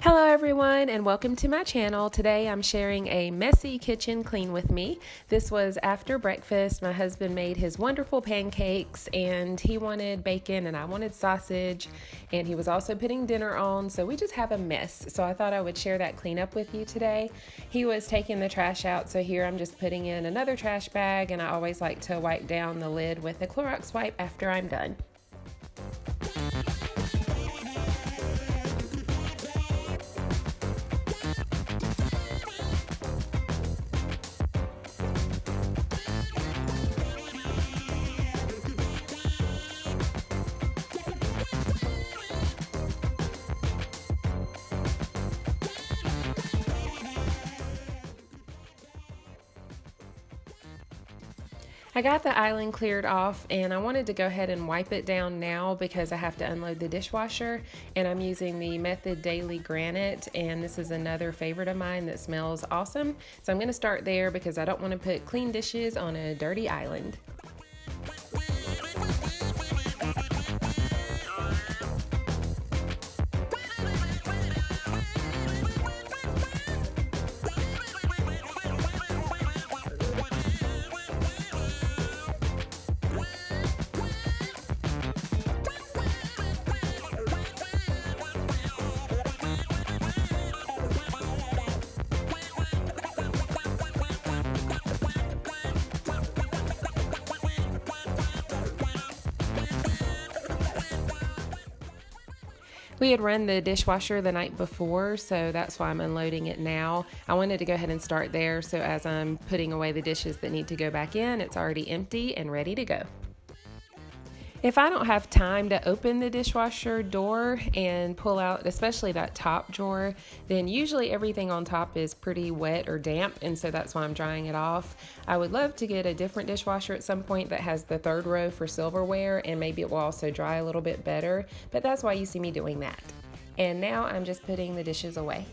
Hello everyone and welcome to my channel. Today I'm sharing a messy kitchen clean with me. This was after breakfast. My husband made his wonderful pancakes and he wanted bacon and I wanted sausage, and he was also putting dinner on, so we just have a mess. So I thought I would share that cleanup with you today. He was taking the trash out, so here I'm just putting in another trash bag, and I always like to wipe down the lid with a Clorox wipe after I'm done. I got the island cleared off and I wanted to go ahead and wipe it down now because I have to unload the dishwasher, and I'm using the Method Daily Granite, and this is another favorite of mine that smells awesome. So I'm going to start there because I don't want to put clean dishes on a dirty island. We had run the dishwasher the night before, so that's why I'm unloading it now. I wanted to go ahead and start there, so as I'm putting away the dishes that need to go back in, it's already empty and ready to go. If I don't have time to open the dishwasher door and pull out, especially that top drawer, then usually everything on top is pretty wet or damp, and so that's why I'm drying it off. I would love to get a different dishwasher at some point that has the third row for silverware, and maybe it will also dry a little bit better, but that's why you see me doing that. And now I'm just putting the dishes away.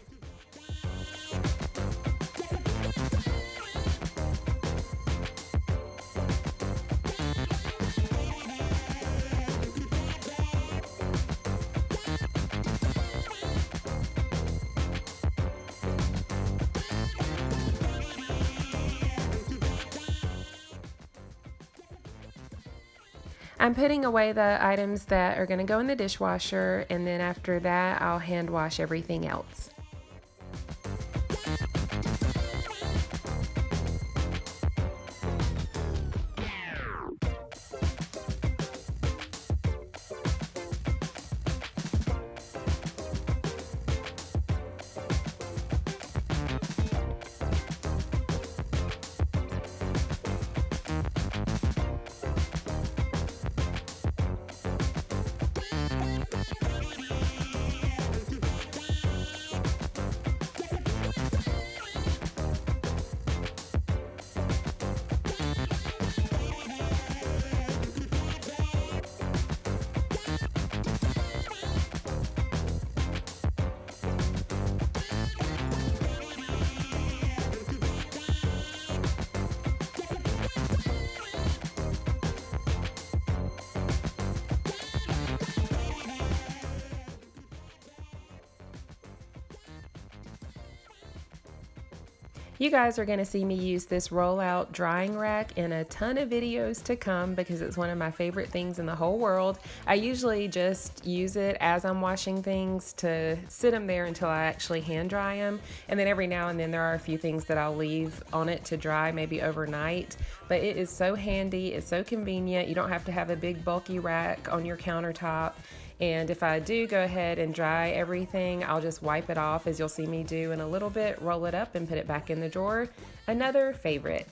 I'm putting away the items that are going to go in the dishwasher, and then after that I'll hand wash everything else. You guys are going to see me use this rollout drying rack in a ton of videos to come because it's one of my favorite things in the whole world. I usually just use it as I'm washing things to sit them there until I actually hand dry them, and then every now and then there are a few things that I'll leave on it to dry maybe overnight. But it is so handy, it's so convenient. You don't have to have a big bulky rack on your countertop. And if I do go ahead and dry everything, I'll just wipe it off, as you'll see me do in a little bit, roll it up and put it back in the drawer. Another favorite.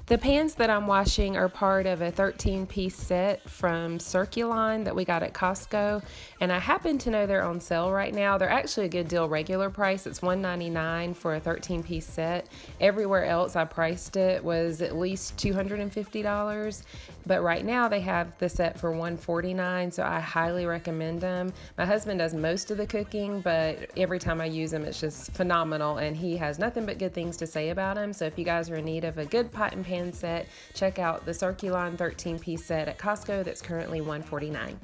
The pans that I'm washing are part of a 13-piece set from Circuline that we got at Costco, and I happen to know they're on sale right now. They're actually a good deal regular price. It's $1.99 for a 13-piece set. Everywhere else I priced it was at least $250, but right now they have the set for $149, so I highly recommend them. My husband does most of the cooking, but every time I use them, it's just phenomenal, and he has nothing but good things to say about them. So if you guys are in need of a good pot and pan set, check out the Circuline 13-piece set at Costco that's currently $149.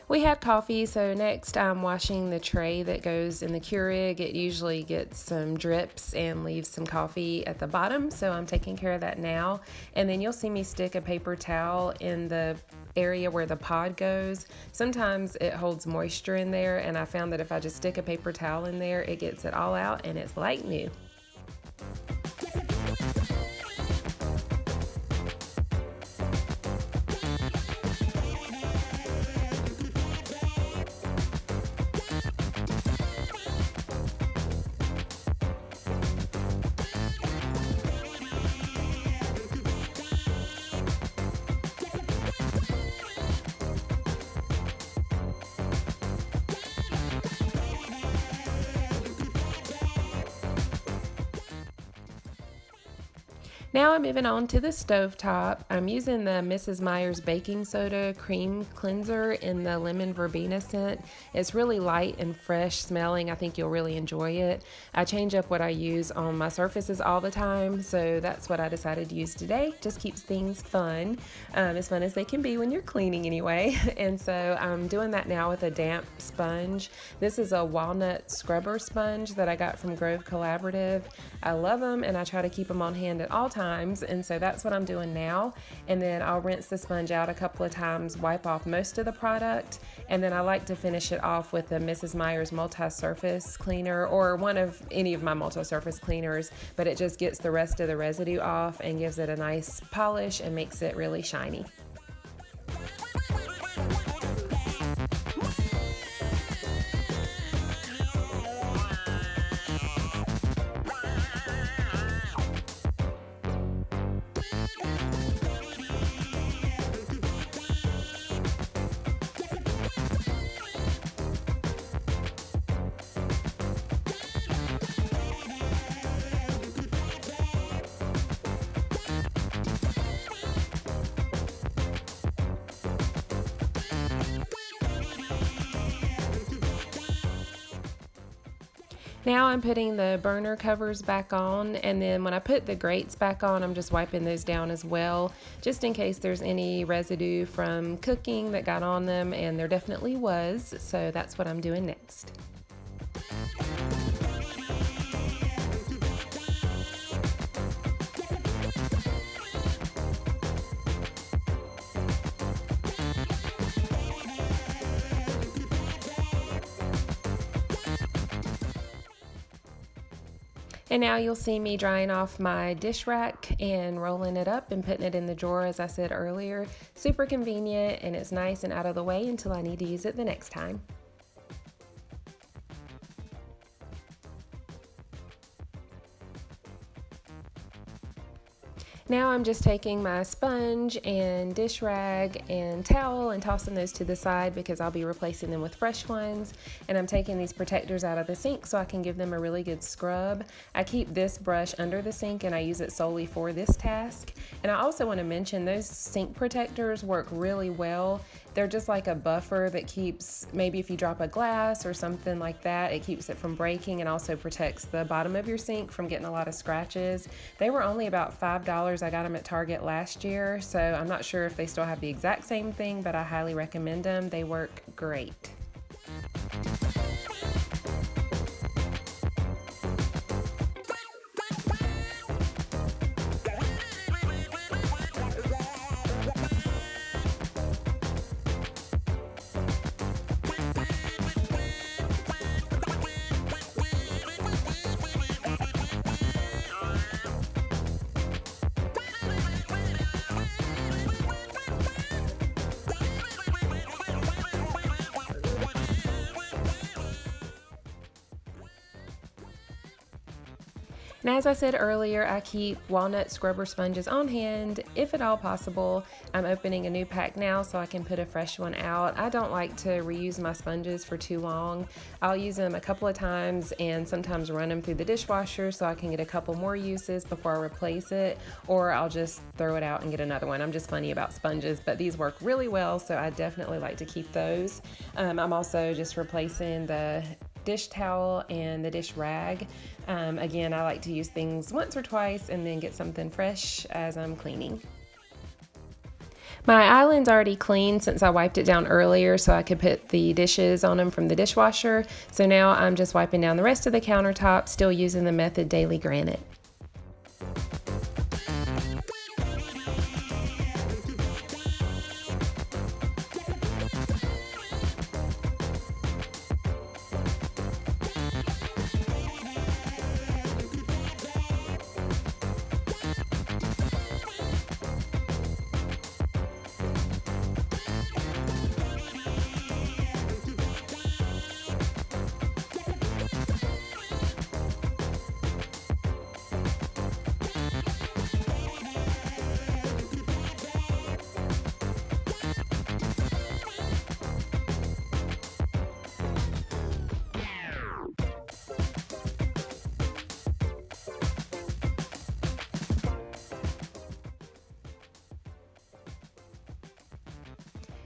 We had coffee, so next I'm washing the tray that goes in the Keurig. It usually gets some drips and leaves some coffee at the bottom, so I'm taking care of that now. And then you'll see me stick a paper towel in the area where the pod goes. Sometimes it holds moisture in there, and I found that if I just stick a paper towel in there, it gets it all out and it's like new. Now I'm moving on to the stovetop. I'm using the Mrs. Meyer's baking soda cream cleanser in the lemon verbena scent. It's really light and fresh smelling. I think you'll really enjoy it. I change up what I use on my surfaces all the time, so that's what I decided to use today. Just keeps things fun, as fun as they can be when you're cleaning anyway. And so I'm doing that now with a damp sponge. This is a walnut scrubber sponge that I got from Grove Collaborative. I love them, and I try to keep them on hand at all times. And so that's what I'm doing now. And then I'll rinse the sponge out a couple of times, wipe off most of the product, and then I like to finish it off with the Mrs. Meyer's multi-surface cleaner, or one of any of my multi-surface cleaners, but it just gets the rest of the residue off and gives it a nice polish and makes it really shiny. Now I'm putting the burner covers back on, and then when I put the grates back on, I'm just wiping those down as well, just in case there's any residue from cooking that got on them, and there definitely was, so that's what I'm doing next. And now you'll see me drying off my dish rack and rolling it up and putting it in the drawer, as I said earlier. Super convenient, and it's nice and out of the way until I need to use it the next time. Now I'm just taking my sponge and dish rag and towel and tossing those to the side because I'll be replacing them with fresh ones. And I'm taking these protectors out of the sink so I can give them a really good scrub. I keep this brush under the sink and I use it solely for this task. And I also want to mention those sink protectors work really well. They're just like a buffer that keeps, maybe if you drop a glass or something like that, it keeps it from breaking and also protects the bottom of your sink from getting a lot of scratches. They were only about $5. I got them at Target last year, so I'm not sure if they still have the exact same thing, but I highly recommend them. They work great. And as I said earlier, I keep walnut scrubber sponges on hand if at all possible. I'm opening a new pack now so I can put a fresh one out. I don't like to reuse my sponges for too long. I'll use them a couple of times and sometimes run them through the dishwasher so I can get a couple more uses before I replace it, or I'll just throw it out and get another one. I'm just funny about sponges, but these work really well, so I definitely like to keep those. I'm also just replacing the dish towel and the dish rag. Again, I like to use things once or twice and then get something fresh as I'm cleaning. My island's already clean since I wiped it down earlier so I could put the dishes on them from the dishwasher. So now I'm just wiping down the rest of the countertop, still using the Method Daily Granite.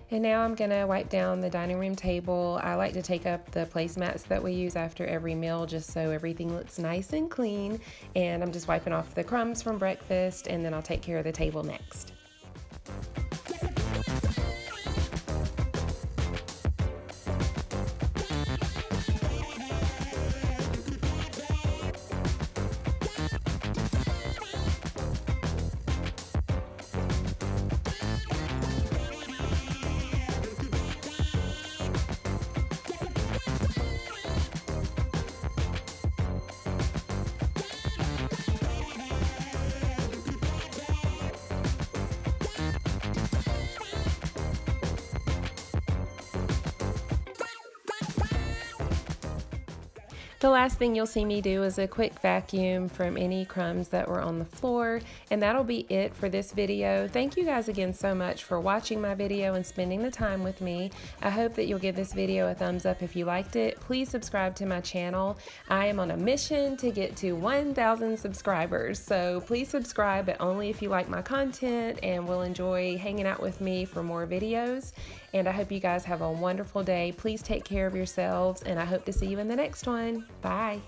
And now I'm gonna wipe down the dining room table. I like to take up the placemats that we use after every meal just so everything looks nice and clean. And I'm just wiping off the crumbs from breakfast, and then I'll take care of the table next. The last thing you'll see me do is a quick vacuum from any crumbs that were on the floor, and that'll be it for this video. Thank you guys again so much for watching my video and spending the time with me. I hope that you'll give this video a thumbs up if you liked it. Please subscribe to my channel. I am on a mission to get to 1,000 subscribers, so please subscribe, but only if you like my content and will enjoy hanging out with me for more videos. And I hope you guys have a wonderful day. Please take care of yourselves, and I hope to see you in the next one. Bye.